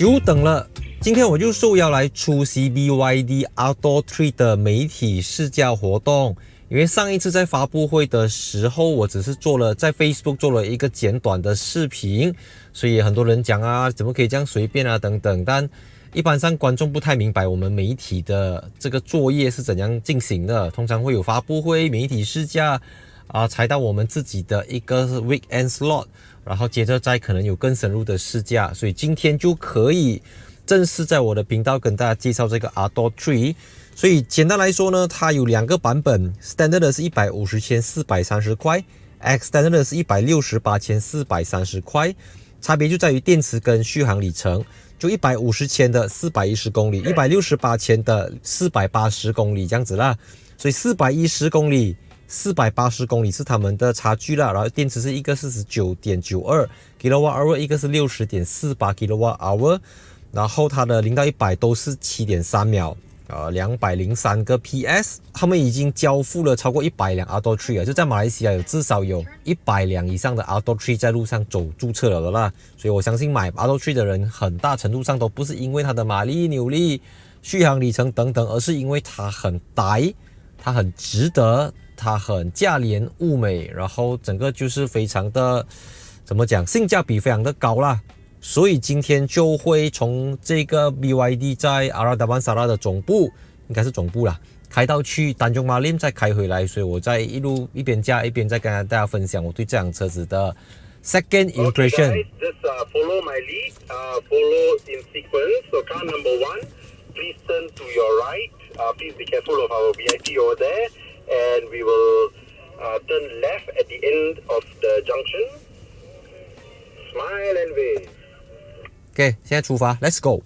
久等了，今天我就受邀来出席 BYD Atto 3的媒体试驾活动。因为上一次在发布会的时候，我只是在 Facebook 做了一个简短的视频，所以很多人讲啊，怎么可以这样随便啊等等。但一般上观众不太明白我们媒体的这个作业是怎样进行的。通常会有发布会、媒体试驾才到我们自己的一个 weekend slot， 然后接着再可能有更深入的试驾。所以今天就可以正式在我的频道跟大家介绍这个 Atto 3。所以简单来说呢，它有两个版本 ，Standard 的是150,430块 ，Extended 的是168,430块，差别就在于电池跟续航里程。就150千的410公里，168千的480公里这样子啦。所以410公里、480公里是它们的差距啦。然后电池是一个49.92 kWh， 一个是60.48 kWh。然后它的0到100都是7.3秒。203个 PS， 他们已经交付了超过100辆 Atto 3了，就在马来西亚至少有100辆以上的 Atto 3在路上注册了的啦。所以我相信买 Atto 3的人很大程度上都不是因为它的马力、扭力、续航里程等等，而是因为它很呆，它很值得，它很价廉物美，然后整个就是非常的怎么讲，性价比非常的高啦。所以今天就会从这个 BYD 在阿拉达班萨拉的总部，应该是总部啦，开到去丹中马林再开回来，所以我在一边驾一边再跟大家分享我对这辆车子的 second impression。 Okay, guys, just follow my lead, follow in sequence. So car number 1, please turn to your right. Please be careful of our VIP over there, and we will turn left at the end of the junction. Smile and wave. OK， 现在出发 ，Let's go。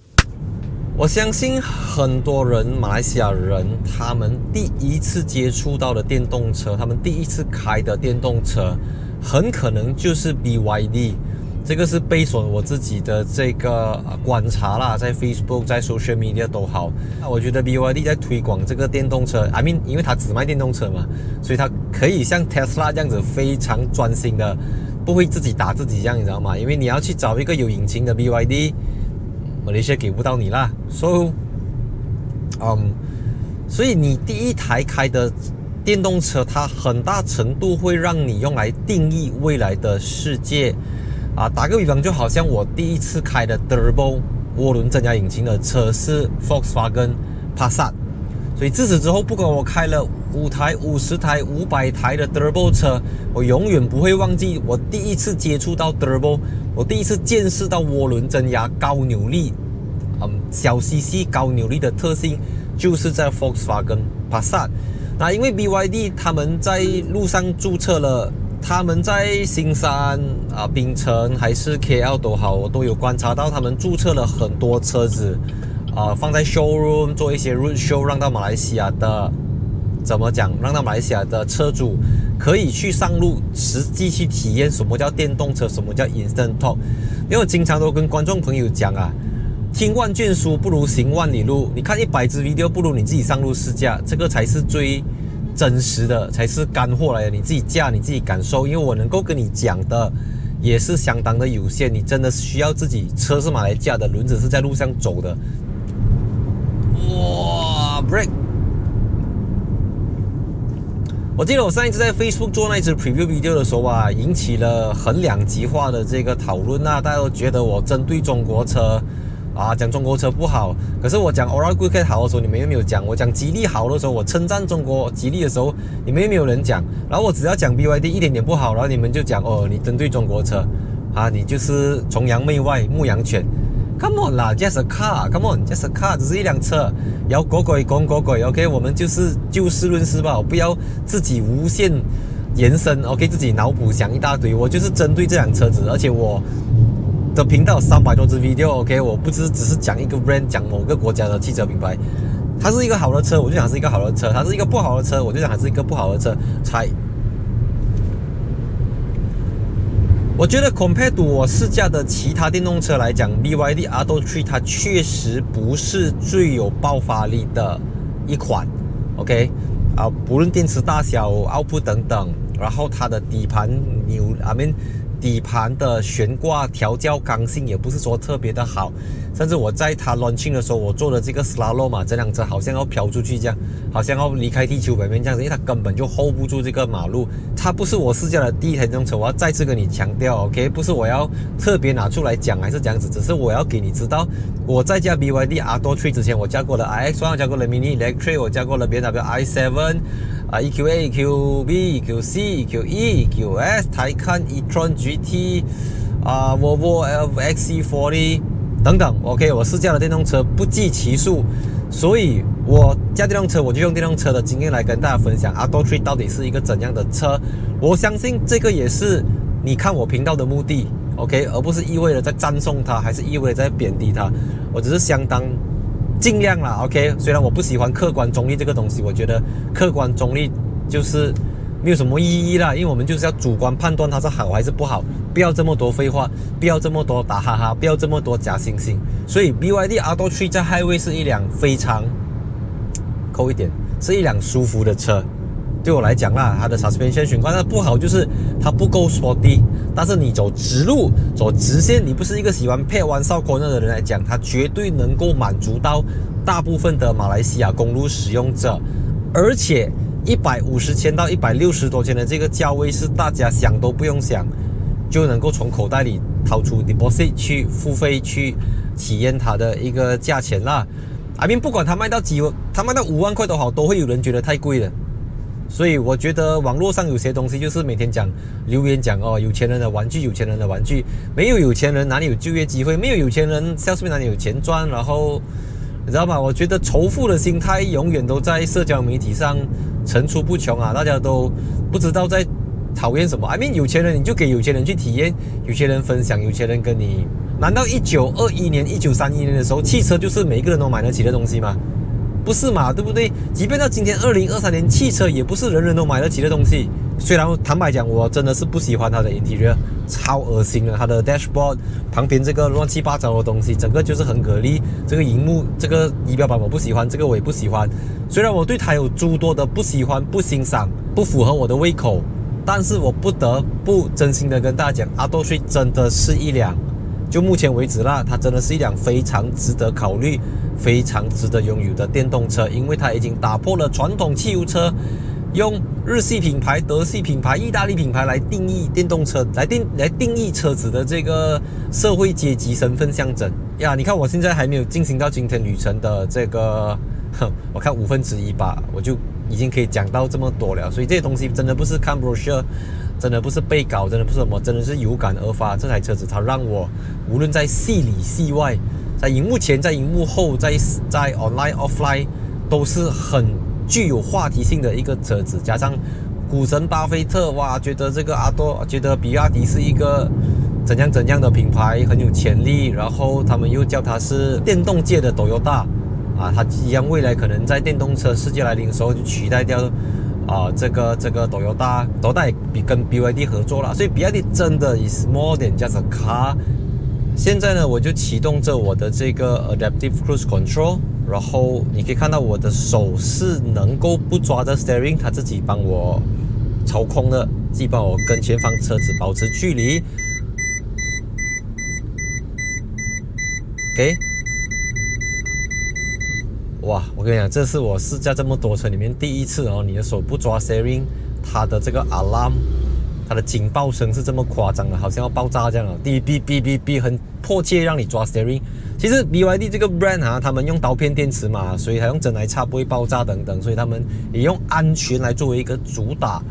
我相信很多人，马来西亚人，他们第一次接触到的电动车，他们第一次开的电动车，很可能就是 BYD。这个是based on我自己的这个观察啦，在 Facebook、在 Social Media 都好。那我觉得 BYD 在推广这个电动车 ，I mean， 因为它只卖电动车嘛，所以它可以像 Tesla 这样子非常专心的。不会自己打自己这样，你知道吗？因为你要去找一个有引擎的 BYD， 马来西亚给不到你啦。所以你第一台开的电动车，它很大程度会让你用来定义未来的世界打个比方，就好像我第一次开的 Turbo 涡轮增压引擎的车是 Volkswagen Passat， 所以自此之后，不管我开了5台、50台、500台的 Turbo 车，我永远不会忘记我第一次接触到 Turbo， 我第一次见识到涡轮增压高扭力，小 CC 高扭力的特性，就是在 Volkswagen Passat。那因为 BYD 他们在路上注册了，他们在新山槟城还是 KL 都好，我都有观察到他们注册了很多车子，放在 showroom 做一些 road show， 让到马来西亚的。怎么讲？让到马来西亚的车主可以去上路，实际去体验什么叫电动车，什么叫 Instant Talk。因为我经常都跟观众朋友讲听万卷书不如行万里路。你看100支 video 不如你自己上路试驾，这个才是最真实的，才是干货来的。你自己驾，你自己感受。因为我能够跟你讲的也是相当的有限，你真的需要自己车是买来驾的，轮子是在路上走的。哇 ，break！我记得我上一次在 Facebook 做那支 preview video 的时候引起了很两极化的这个讨论大家都觉得我针对中国车讲中国车不好。可是我讲 Aura 好的时候，你们又没有讲；我讲吉利好的时候，我称赞中国吉利的时候，你们又没有人讲。然后我只要讲 BYD 一点点不好，然后你们就讲你针对中国车你就是崇洋媚外、牧羊犬。Come on 啦 ，just a car，Come on，just a car， 只是一辆车，有果鬼讲果鬼 ，OK， 我们就是就事论事吧，不要自己无限延伸 ，OK， 自己脑补想一大堆。我就是针对这辆车子，而且我的频道有300多支 video，OK， 我不只是讲一个 brand， 讲某个国家的汽车品牌，它是一个好的车，我就讲是一个好的车；它是一个不好的车，我就讲它是一个不好的车。我觉得 compare to 我试驾的其他电动车来讲 ，BYD Atto 3它确实不是最有爆发力的一款 ，OK， 不论电池大小、output 等等，然后它的底盘底盘的悬挂调教刚性也不是说特别的好，甚至我在它 launching 的时候，我做的这个 slalom 嘛，这辆车好像要飘出去这样，好像要离开地球表面这样子，因为它根本就 hold 不住这个马路。它不是我试驾的第一台电动车，我要再次跟你强调 ，OK， 不是我要特别拿出来讲还是这样子，只是我要给你知道，我在驾 BYD Atto 3之前，我驾过了 iX1， 我驾过了 Mini Electric， 我驾过了 BMW i7。EQA、EQB、EQC、EQE、EQS、Taycan、e-tron GT、Volvo XC40 等等。OK， 我试驾的电动车不计其数，所以我驾电动车我就用电动车的经验来跟大家分享 Atto 3到底是一个怎样的车。我相信这个也是你看我频道的目的 ，OK， 而不是意味着在赞颂它，还是意味着在贬低它。我只是相当尽量啦 ，OK。虽然我不喜欢客观中立这个东西，我觉得客观中立就是没有什么意义啦，因为我们就是要主观判断它是好还是不好，不要这么多废话，不要这么多打哈哈，不要这么多假惺惺。所以 BYD Atto 3在 Highway 是一辆非常扣一点，是一辆舒服的车。对我来讲啦，它的 suspension 悬挂它不好就是它不够 sporty， 但是你走直路走直线，你不是一个喜欢配弯少 corner 的人来讲，它绝对能够满足到大部分的马来西亚公路使用者。而且150千到160多千的这个价位是大家想都不用想就能够从口袋里掏出 deposit 去付费去体验它的一个价钱啦。I mean 不管它卖到5万块都好，都会有人觉得太贵了。所以我觉得网络上有些东西就是每天讲留言讲有钱人的玩具，有钱人的玩具，没有有钱人哪里有就业机会，没有有钱人下面哪里有钱赚，然后你知道吗？我觉得仇富的心态永远都在社交媒体上层出不穷啊，大家都不知道在讨厌什么。I mean 有钱人你就给有钱人去体验，有钱人分享，有钱人跟你。难道1921年、1931年的时候，汽车就是每一个人都买得起的东西吗？不是嘛，对不对？即便到今天2023年，汽车也不是人人都买得起的东西。虽然坦白讲，我真的是不喜欢它的 interior， 超恶心的。它的 dashboard 旁边这个乱七八糟的东西，整个就是很给力。这个荧幕、这个仪表板我不喜欢，这个我也不喜欢。虽然我对它有诸多的不喜欢、不欣赏、不符合我的胃口，但是我不得不真心的跟大家讲，Atto 3真的是一辆。就目前为止啦，它真的是一辆非常值得考虑、非常值得拥有的电动车，因为它已经打破了传统汽油车用日系品牌、德系品牌、意大利品牌来定义电动车，来定义车子的这个社会阶级身份象征呀。你看我现在还没有进行到今天旅程的这个，我看1/5吧，我就已经可以讲到这么多了，所以这些东西真的不是看 brochure。真的不是背稿，真的不是什么，真的是有感而发。这台车子它让我无论在戏里戏外，在荧幕前，在荧幕后，在 online offline 都是很具有话题性的一个车子。加上股神巴菲特哇，觉得这个Atto，觉得比亚迪是一个怎样的品牌，很有潜力。然后他们又叫它是电动界的 Toyota 啊，它即将未来可能在电动车世界来临的时候就取代掉。这个Toyota也跟 BYD 合作了，所以 BYD 真的 is more than just a car。现在呢，我就启动着我的这个 Adaptive Cruise Control， 然后你可以看到我的手是能够不抓着 steering， 它自己帮我操控的，自己帮我跟前方车子保持距离。OK。哇，我跟你讲，这是我试驾这么多车里面第一次你的手不抓 steering， 它的这个 alarm， 它的警报声是这么夸张的，好像要爆炸这样哔哔哔哔哔，很迫切让你抓 steering。其实 BYD 这个 brand 他们用刀片电池嘛，所以它用真奶茶不会爆炸等等，所以他们也用安全来作为一个主打。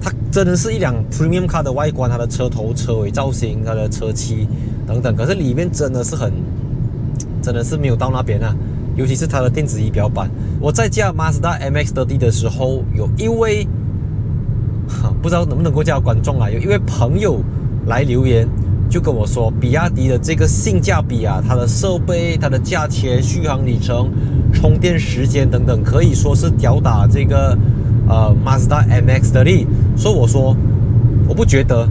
它真的是一辆 premium car 的外观，它的车头、车尾造型、它的车漆等等，可是里面真的是没有到那边啊。尤其是它的电子仪表板，我在驾 Mazda MX-30 的时候，有一位不知道能不能够叫观众有一位朋友来留言，就跟我说，比亚迪的这个性价比它的设备、它的价钱、续航里程、充电时间等等，可以说是吊打这个Mazda MX-30。所以我说我不觉得，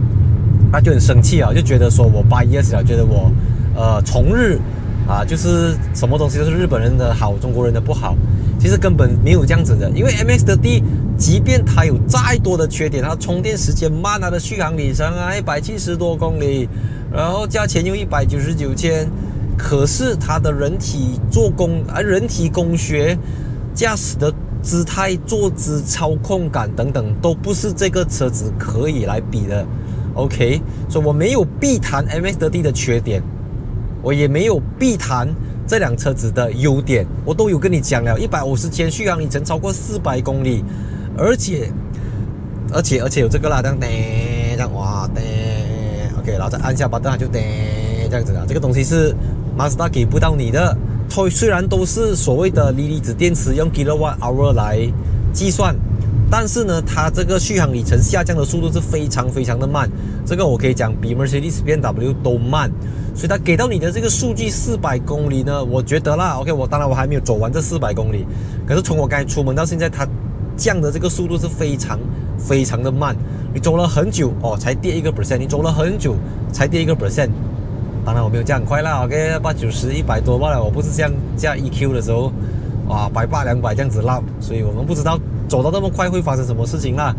他就很生气就觉得说我 bias 了，觉得我从日。就是什么东西都是日本人的好，中国人的不好。其实根本没有这样子的，因为 MX-30 即便它有再多的缺点，它充电时间慢，它的续航里程170多公里，然后价钱又199千，可是它的人体工学、驾驶的姿态、坐姿、操控感等等，都不是这个车子可以来比的。OK， 所以我没有避谈 MX-30 的缺点，我也没有避谈这辆车子的优点，我都有跟你讲了。150千续航里程超过400公里，而且有这个啦，这样哇，OK， 然后再按下把它就这样子啊，这个东西是 Mazda 给不到你的。虽然都是所谓的锂子电池用 kWh 来计算，但是呢，它这个续航里程下降的速度是非常非常的慢，这个我可以讲比 Mercedes-BMW 都慢。所以它给到你的这个数据400公里呢，我觉得啦 ，OK， 当然我还没有走完这400公里，可是从我刚才出门到现在，它降的这个速度是非常非常的慢。你走了很久才跌1%，你走了很久才跌1%。当然我没有这样快啦 ，OK， 80、90、100多罢了。我不是这样加 EQ 的时候，哇，180、200这样子拉，所以我们不知道走到那么快会发生什么事情啦。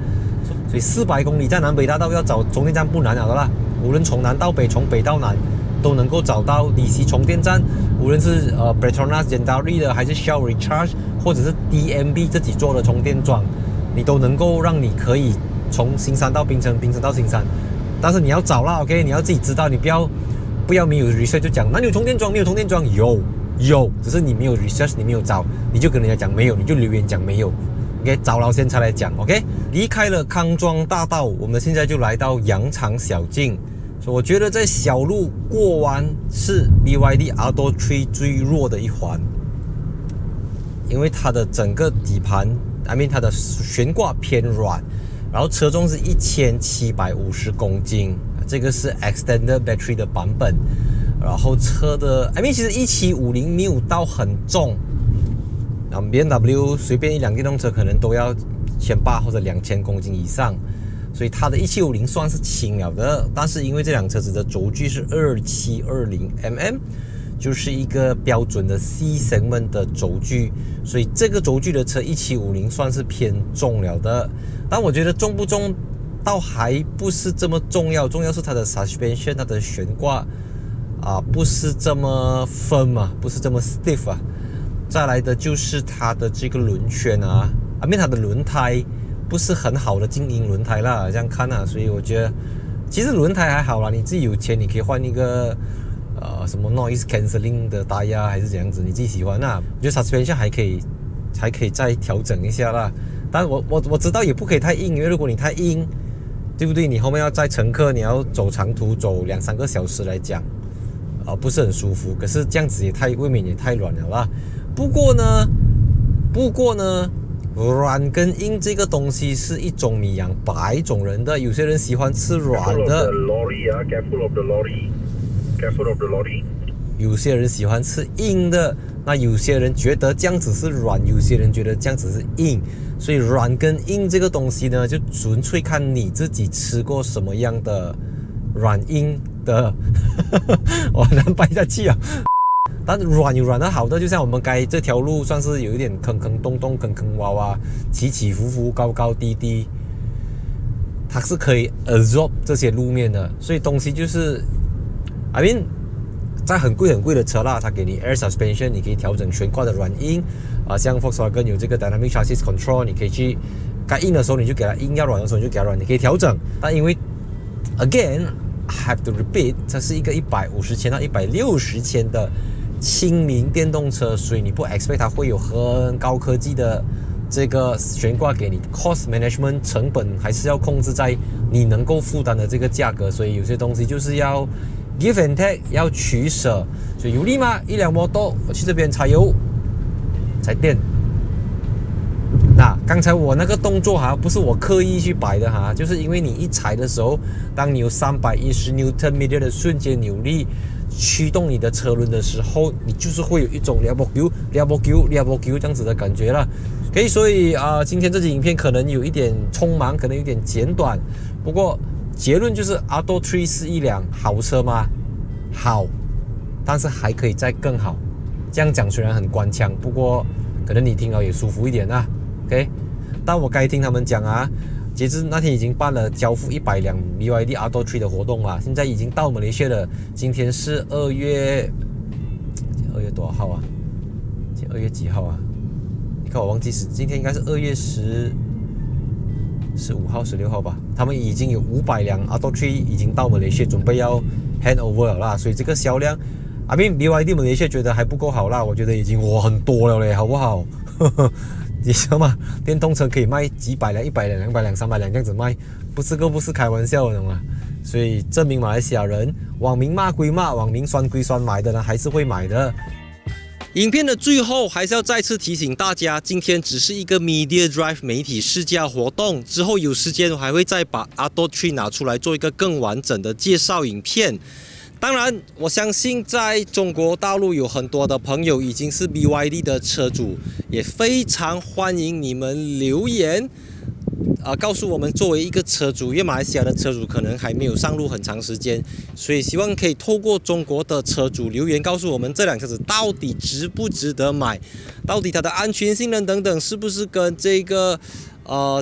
所以400公里在南北大道要找充电站不难了的啦，无论从南到北，从北到南都能够找到 DC 充电站，无论是Petronas Gentari 的，还是 Shell Recharge， 或者是 DMB 自己做的充电桩，你都能够让你可以从新山到槟城，槟城到新山。但是你要找啦 ，OK， 你要自己知道，你不要没有 research 就讲哪里有充电桩，没有充电桩，有，只是你没有 research， 你没有找，你就跟人家讲没有，你就留言讲没有 ，OK， 找了先才来讲 ，OK。离开了康庄大道，我们现在就来到羊肠小径。所以我觉得在小路过弯是 BYD Atto 3最弱的一环，因为它的整个底盘它的悬挂偏软，然后车重是1750公斤。这个是 Extended Battery 的版本，然后车的其实1750没有到很重，然后 BMW 随便一辆电动车可能都要1800或者2000公斤以上，所以它的1750算是轻了的。但是因为这辆车子的轴距是2720mm， 就是一个标准的 C segment 的轴距，所以这个轴距的车1750算是偏重了的。但我觉得重不重倒还不是这么重要，重要是它的 suspension， 它的悬挂不是这么 firm 不是这么 stiff 再来的就是它的这个轮圈它的轮胎不是很好的精英轮胎啦，这样看所以我觉得其实轮胎还好啦，你自己有钱你可以换一个什么 noise cancelling 的胎还是怎样子，你自己喜欢我觉得 suspension 还可以再调整一下啦。但我知道也不可以太硬，因为如果你太硬，对不对？你后面要载乘客，你要走长途，走2-3个小时来讲，不是很舒服。可是这样子未免也太软了啦。不过呢，软跟硬这个东西是一种米养百种人的，有些人喜欢吃软的，有些人喜欢吃硬的，那有些人觉得这样子是软，有些人觉得这样子是硬。所以软跟硬这个东西呢，就纯粹看你自己吃过什么样的软硬的我很难掰下去但软有软的好的，就像我们该这条路算是有一点坑坑洞洞、坑坑洼洼、起起伏伏、高高低低，它是可以 absorb 这些路面的。所以东西就是在很贵的车啦，它给你 air suspension， 你可以调整悬挂的软硬像 Volkswagen 有这个 dynamic chassis control， 你可以去该硬的时候你就给它硬，要软的时候你就给它软，你可以调整。但因为 again I have to repeat， 这是一个150千到160千的亲民电动车，所以你不 expect 它会有很高科技的这个悬挂给你。 cost management 成本还是要控制在你能够负担的这个价格，所以有些东西就是要 give and take， 要取舍。所以有力吗？一辆摩托我去这边踩油踩电。那刚才我那个动作不是我刻意去摆的就是因为你一踩的时候，当你有310 Nm的瞬间扭力驱动你的车轮的时候，你就是会有一种撩拨这样子的感觉了。OK， 所以今天这集影片可能有一点匆忙，可能有点简短，不过结论就是 Atto 3是一辆好车吗？好，但是还可以再更好。这样讲虽然很官腔，不过可能你听了也舒服一点OK， 但我该听他们讲截至那天已经办了交付100辆 BYD Atto 3的活动现在已经到马来西亚了。今天是2月2月多少号啊？今天2月几号啊？你看我忘记今天应该是2月15号、16号吧。他们已经有500辆 Auto3 已经到马来西亚，准备要 hand over 了啦。所以这个销量 ，I mean BYD 马来西亚觉得还不够好啦，我觉得已经很多了嘞，好不好？你知道吗？电动车可以卖几百辆、100辆、200辆、300辆这样子卖，不是开玩笑的，懂吗？所以证明马来西亚人，网民骂归骂，网民酸归酸，买的人还是会买的。影片的最后还是要再次提醒大家，今天只是一个 Media Drive 媒体试驾活动，之后有时间我还会再把 Auto3 拿出来做一个更完整的介绍影片。当然，我相信在中国大陆有很多的朋友已经是 BYD 的车主，也非常欢迎你们留言，告诉我们作为一个车主，因为马来西亚的车主可能还没有上路很长时间，所以希望可以透过中国的车主留言告诉我们这辆车子到底值不值得买，到底它的安全性能等等是不是跟这个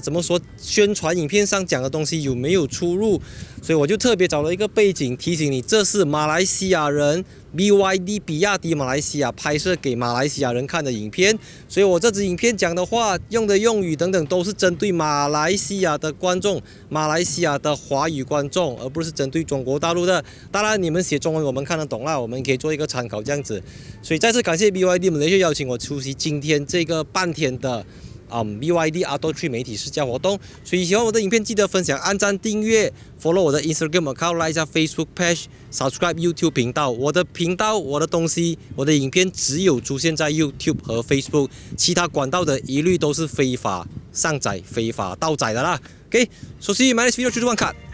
怎么说，宣传影片上讲的东西有没有出入？所以我就特别找了一个背景提醒你，这是马来西亚人 BYD 比亚迪马来西亚拍摄给马来西亚人看的影片，所以我这支影片讲的话、用的用语等等都是针对马来西亚的观众、马来西亚的华语观众，而不是针对中国大陆的。当然，你们写中文我们看得懂啦，我们可以做一个参考这样子。所以再次感谢 BYD 马来西亚邀请我出席今天这个半天的BYD Auto3 媒体试驾活动，所以喜欢我的影片记得分享、按赞、订阅 ，follow 我的 Instagram account，like 一下 Facebook page，subscribe YouTube 频道。我的频道、我的东西、我的影片只有出现在 YouTube 和 Facebook， 其他管道的一律都是非法上载、非法盗载的啦。OK， so see you in my next video， 去看。